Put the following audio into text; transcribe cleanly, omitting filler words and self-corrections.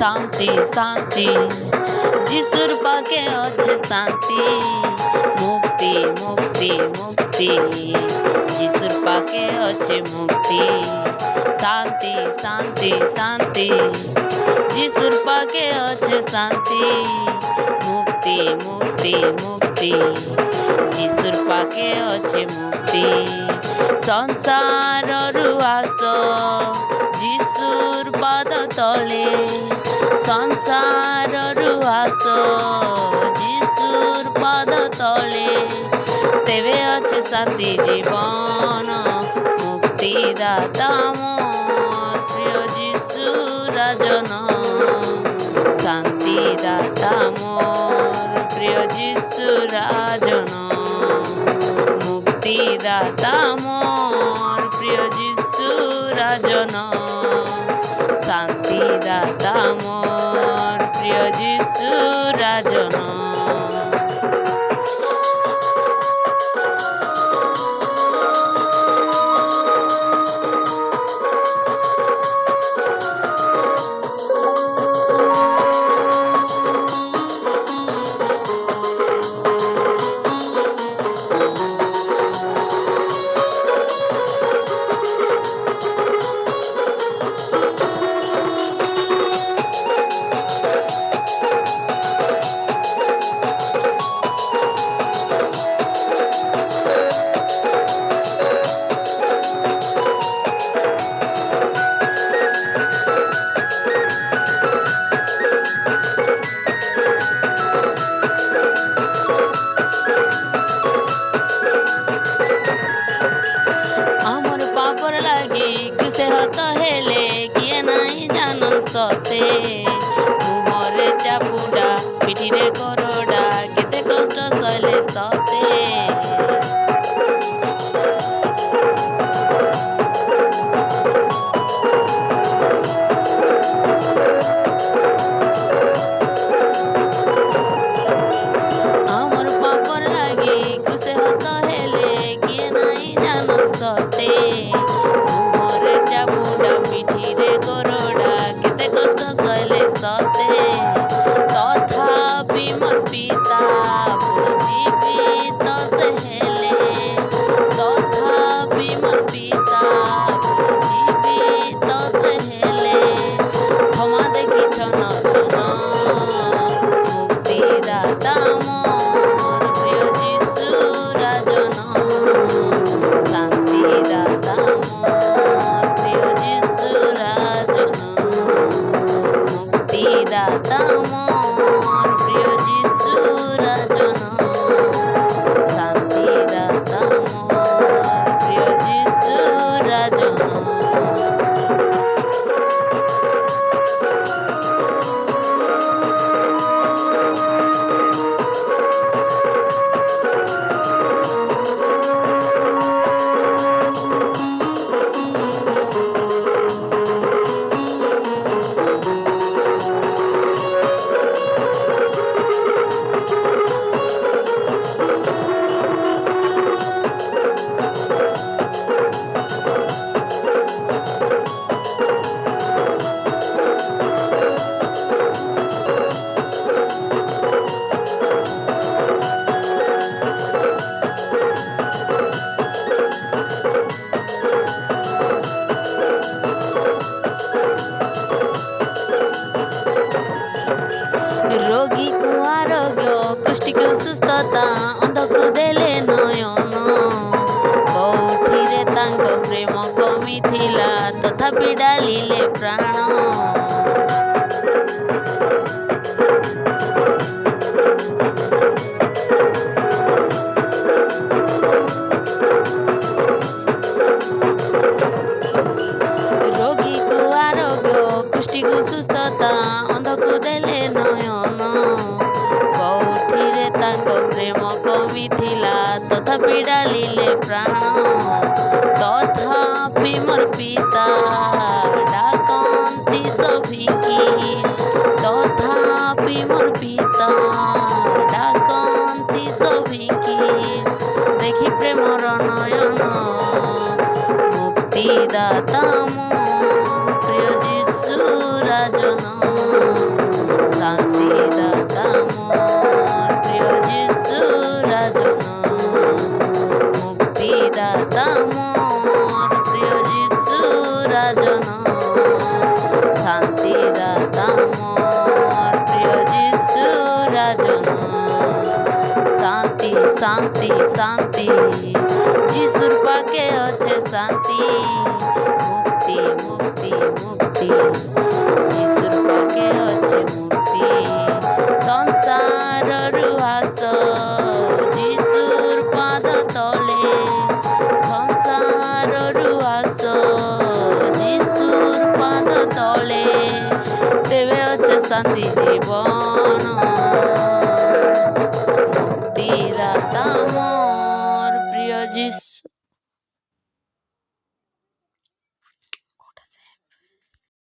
শান্তি শান্তি যিশুর পাকে আছে শান্তি মুক্তি মুক্তি মুক্তি যিশুর পাকে আছে মুক্তি শান্তি শান্তি শান্তি যিশুর পাকে আছে শান্তি মুক্তি মুক্তি মুক্তি যিশুর পাকে আছে মুক্তি ସଂସାରରୁ ଆସ ଯୀଶୁର ପାଦ ତଳେ ସଂସାରରୁ ଆସ ଯୀଶୁର ପାଦ ତଳେ ତେବେ ଅଛି ଶାନ୍ତି ଜୀବନ ମୁକ୍ତିଦାତା ମୋର ପ୍ରିୟ ଯୀଶୁ ରାଜନ ଶାନ୍ତିଦାତା ମୋର ପ୍ରିୟ ଯୀଶୁ ରାଜନ মুক্তিদাতা মোর প্রিয় যিশু রাজন শান্তিদাতা মোর প্রিয় যিশু রাজন সতে মুহরে চাপুডা পিঠিরে করডা কেতে কষ্ট সইলে সতে আমার পাপর লাগি খুশে হত হেলে কিয়ে নাই জানো সতে মুহরে চাপুডা পিঠিরে করডা কষ্ট সইলে সতে তথাপি মোর পিতা জীবিত সে হেলে তথাপি মোর পিতা জীবিত সে হেলে ক্ষমা দেখি ছন ছন মুক্তিদাতা মোর প্রিয় যিশু রাজন শান্তিদাতা মোর প্রিয় যিশু রাজন মুক্তিদাতা মোর প্রিয় যিশু রাজন শান্তিদাতা মোর প্রিয় যিশু রাজন ରୋଗୀକୁ ଆରୋଗ୍ୟ କୁଷ୍ଠିକୁ ସୁସ୍ଥତା ଅନ୍ଧକୁ ଦେଲେ ନୟନ କୋଉଠିରେ ତାଙ୍କ ପ୍ରେମ କମିଥିଲା ତଥାପି ଡାଲିଲେ ପ୍ରାଣ ରୋଗୀକୁ ଆରୋଗ୍ୟ କୁଷ୍ଠିକୁ ସୁସ୍ଥତା ଅନ୍ଧକୁ ଦେଲେ ନୟନ କୋଉଠିରେ ତାଙ୍କ ପ୍ରେମ କମିଥିଲା ତଥାପି ଡାଲିଲେ ପ୍ରାଣ ତଥାପି ମୋର ପିତା ଡାକନ୍ତି ସଭିକି ତଥାପି ମୋର ପିତା ଡାକନ୍ତି ସଭିକି ଦେଖି ପ୍ରେମର ନୟନ ମୁକ୍ତିଦାତା ମୋ ପ୍ରିୟ যিশু রাজন শান্তি শান্তি যিশুর পাকে আছে শান্তি।